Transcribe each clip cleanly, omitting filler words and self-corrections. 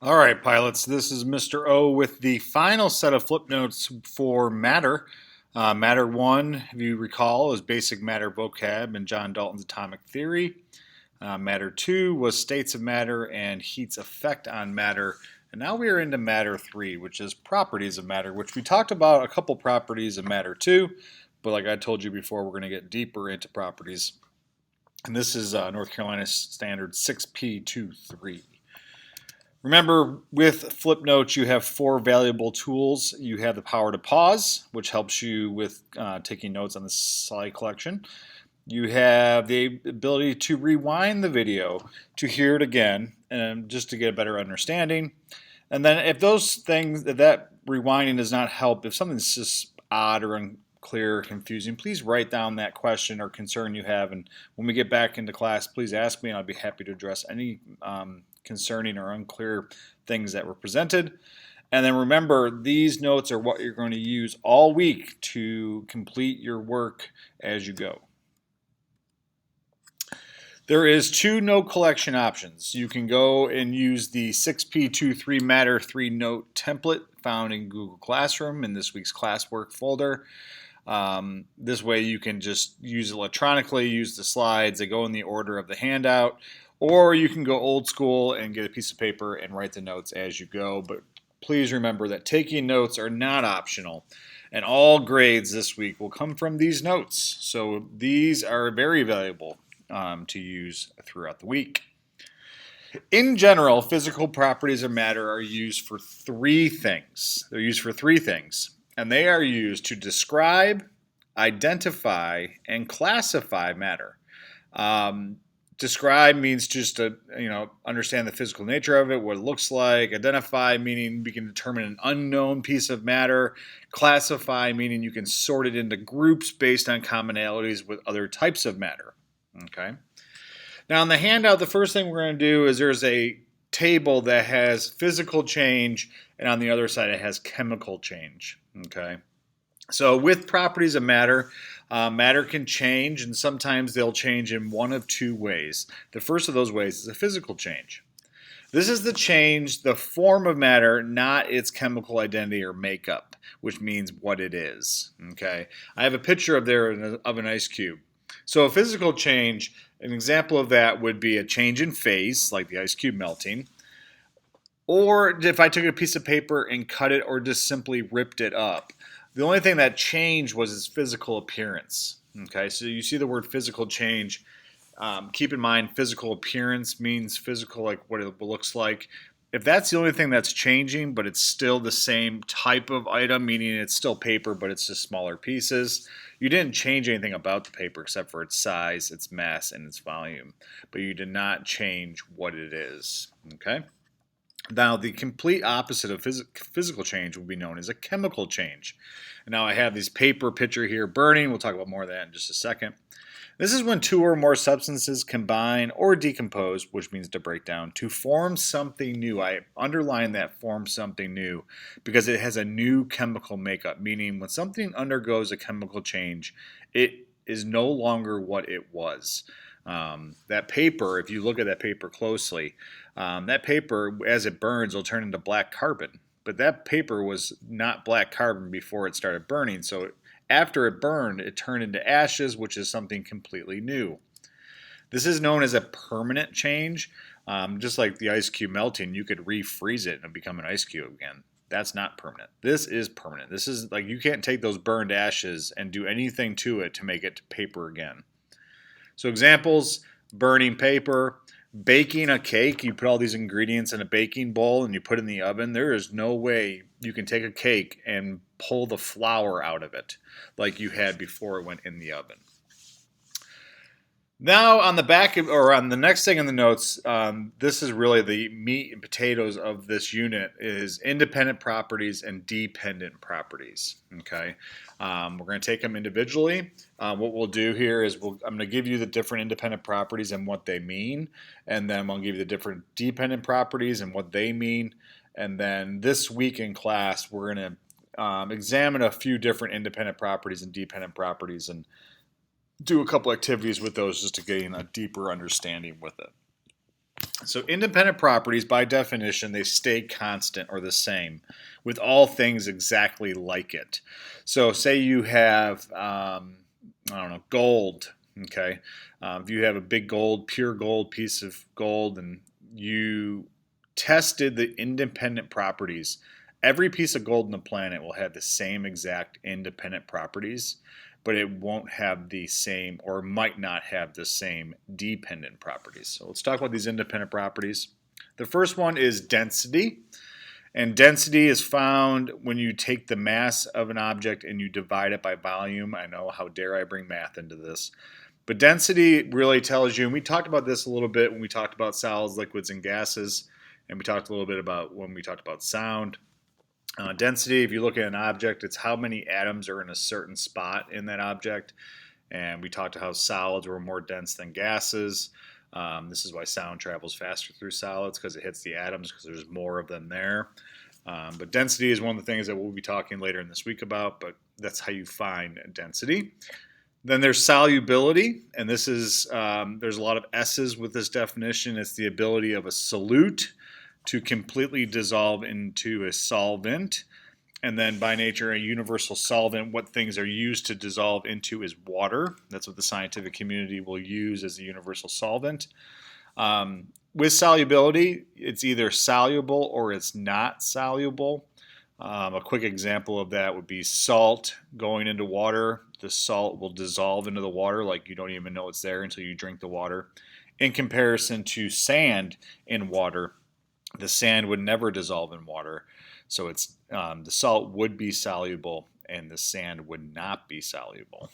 All right, pilots, this is Mr. O with the final set of flip notes for matter. Matter 1, if you recall, is basic matter vocab and John Dalton's atomic theory. Matter 2 was states of matter and heat's effect on matter. And now we are into matter 3, which is properties of matter, which we talked about a couple properties of matter 2. But like I told you before, we're going to get deeper into properties. And this is North Carolina Standard 6P23. Remember, with flip notes, you have 4 valuable tools. You have the power to pause, which helps you with taking notes on the slide collection. You have the ability to rewind the video to hear it again, and just to get a better understanding. And then if those things, that rewinding does not help, if something's just odd or unclear or confusing, please write down that question or concern you have. And when we get back into class, please ask me, and I'll be happy to address any concerning or unclear things that were presented. And then remember, these notes are what you're going to use all week to complete your work as you go. There is 2 note collection options. You can go and use the 6P23 Matter 3 note template found in Google Classroom in this week's classwork folder. This way you can just use it electronically, use the slides, they go in the order of the handout. Or you can go old school and get a piece of paper and write the notes as you go. But please remember that taking notes are not optional. And all grades this week will come from these notes. So these are very valuable to use throughout the week. In general, physical properties of matter are used for 3 things. They're used for 3 things. And they are used to describe, identify, and classify matter. Describe means just to understand the physical nature of it, what it looks like. Identify meaning we can determine an unknown piece of matter. Classify meaning you can sort it into groups based on commonalities with other types of matter. Okay. Now in the handout, the first thing we're going to do is there's a table that has physical change, and on the other side it has chemical change. Okay. So with properties of matter, matter can change, and sometimes they'll change in one of 2 ways. The first of those ways is a physical change. This is the change, the form of matter, not its chemical identity or makeup, which means what it is. Okay, I have a picture of an ice cube. So a physical change, an example of that would be a change in phase, like the ice cube melting. Or if I took a piece of paper and cut it or just simply ripped it up. The only thing that changed was its physical appearance. Okay, so you see the word physical change. Keep in mind, physical appearance means physical, like what it looks like. If that's the only thing that's changing, but it's still the same type of item, meaning it's still paper, but it's just smaller pieces, you didn't change anything about the paper except for its size, its mass, and its volume. But you did not change what it is. Okay. Now, the complete opposite of physical change would be known as a chemical change. And now I have this paper picture here burning. We'll talk about more of that in just a second. This is when 2 or more substances combine or decompose, which means to break down, to form something new. I underline that form something new because it has a new chemical makeup, meaning when something undergoes a chemical change, it is no longer what it was. That paper, if you look at that paper closely, that paper, as it burns, will turn into black carbon. But that paper was not black carbon before it started burning. So after it burned, it turned into ashes, which is something completely new. This is known as a permanent change. Just like the ice cube melting, you could refreeze it and become an ice cube again. That's not permanent. This is permanent. This is like you can't take those burned ashes and do anything to it to make it paper again. So examples, burning paper, baking a cake. You put all these ingredients in a baking bowl and you put it in the oven. There is no way you can take a cake and pull the flour out of it like you had before it went in the oven. Now on the back or on the next thing in the notes, this is really the meat and potatoes of this unit is independent properties and dependent properties. Okay, we're going to take them individually. What we'll do here is I'm going to give you the different independent properties and what they mean, and then I'll give you the different dependent properties and what they mean. And then this week in class, we're going to examine a few different independent properties and dependent properties and do a couple activities with those just to gain a deeper understanding with it. So independent properties, by definition, they stay constant or the same with all things exactly like it. So say you have, I don't know, gold, okay? If you have a big gold, pure gold piece of gold, and you tested the independent properties, every piece of gold on the planet will have the same exact independent properties, but it won't have the same, or might not have the same, dependent properties. So let's talk about these independent properties. The first one is density. And density is found when you take the mass of an object and you divide it by volume. I know, how dare I bring math into this. But density really tells you, and we talked about this a little bit when we talked about solids, liquids, and gases, and we talked a little bit about when we talked about sound. Density, if you look at an object, it's how many atoms are in a certain spot in that object. And we talked about how solids were more dense than gases. This is why sound travels faster through solids, because it hits the atoms because there's more of them there. But density is one of the things that we'll be talking later in this week about, but that's how you find density. Then there's solubility, and this is, there's a lot of S's with this definition. It's the ability of a solute to completely dissolve into a solvent. And then by nature, a universal solvent, what things are used to dissolve into is water. That's what the scientific community will use as a universal solvent. With solubility, it's either soluble or it's not soluble. A quick example of that would be salt going into water. The salt will dissolve into the water like you don't even know it's there until you drink the water. In comparison to sand in water, the sand would never dissolve in water. So it's the salt would be soluble and the sand would not be soluble.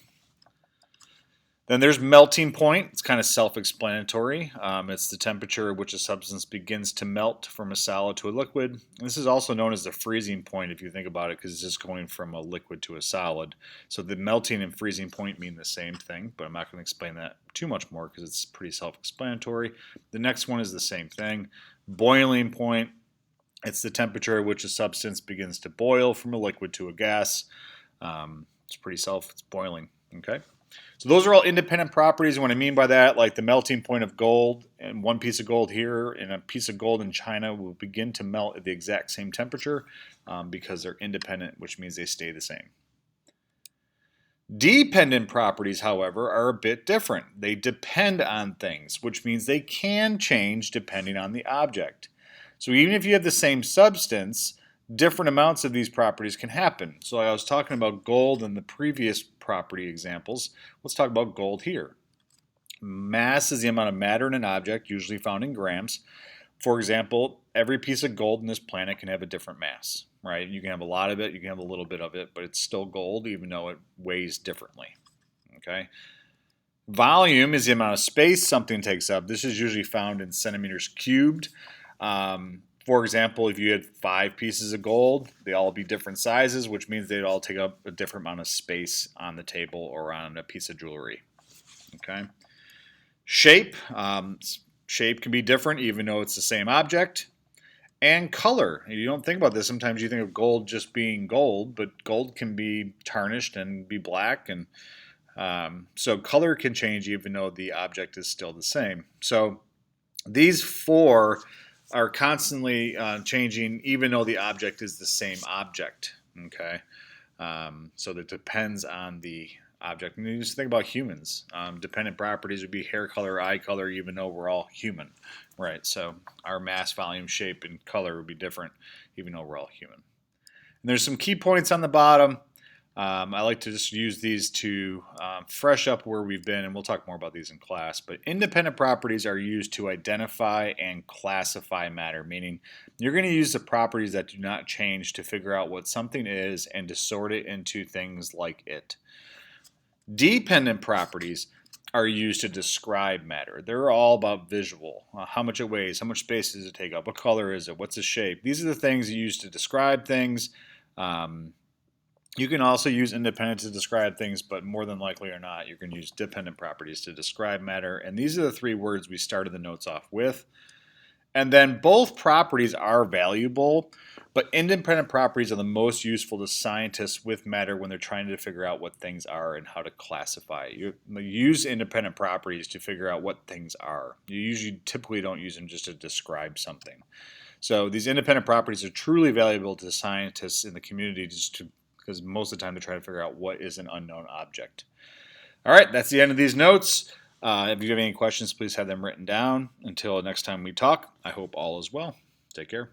Then there's melting point. It's kind of self-explanatory. It's the temperature at which a substance begins to melt from a solid to a liquid. And this is also known as the freezing point if you think about it, because it's just going from a liquid to a solid. So the melting and freezing point mean the same thing, but I'm not going to explain that too much more because it's pretty self-explanatory. The next one is the same thing. Boiling point. It's the temperature at which a substance begins to boil from a liquid to a gas. It's boiling, okay? So those are all independent properties. And what I mean by that, like the melting point of gold, and one piece of gold here and a piece of gold in China will begin to melt at the exact same temperature because they're independent, which means they stay the same. Dependent properties, however, are a bit different. They depend on things, which means they can change depending on the object. So even if you have the same substance, different amounts of these properties can happen. So I was talking about gold in the previous property examples. Let's talk about gold here. Mass is the amount of matter in an object, usually found in grams. For example, every piece of gold in this planet can have a different mass, right? You can have a lot of it, you can have a little bit of it, but it's still gold even though it weighs differently, okay? Volume is the amount of space something takes up. This is usually found in centimeters cubed. For example, if you had 5 pieces of gold, they all be different sizes, which means they'd all take up a different amount of space on the table or on a piece of jewelry. Okay. Shape. Shape can be different even though it's the same object. And color. You don't think about this. Sometimes you think of gold just being gold, but gold can be tarnished and be black. And so color can change even though the object is still the same. So these 4 are constantly changing even though the object is the same object, okay? So that depends on the object. And you just think about humans. Dependent properties would be hair color, eye color, even though we're all human, right? So our mass, volume, shape, and color would be different even though we're all human. And there's some key points on the bottom. I like to just use these to fresh up where we've been, and we'll talk more about these in class. But independent properties are used to identify and classify matter, meaning you're going to use the properties that do not change to figure out what something is and to sort it into things like it. Dependent properties are used to describe matter. They're all about visual. How much it weighs, how much space does it take up, what color is it, what's the shape. These are the things you use to describe things. You can also use independent to describe things, but more than likely or not, you can use dependent properties to describe matter. And these are the 3 words we started the notes off with. And then both properties are valuable, but independent properties are the most useful to scientists with matter when they're trying to figure out what things are and how to classify. You use independent properties to figure out what things are. You usually typically don't use them just to describe something. So these independent properties are truly valuable to scientists in the community because most of the time they're trying to figure out what is an unknown object. All right, that's the end of these notes. If you have any questions, please have them written down. Until next time we talk, I hope all is well. Take care.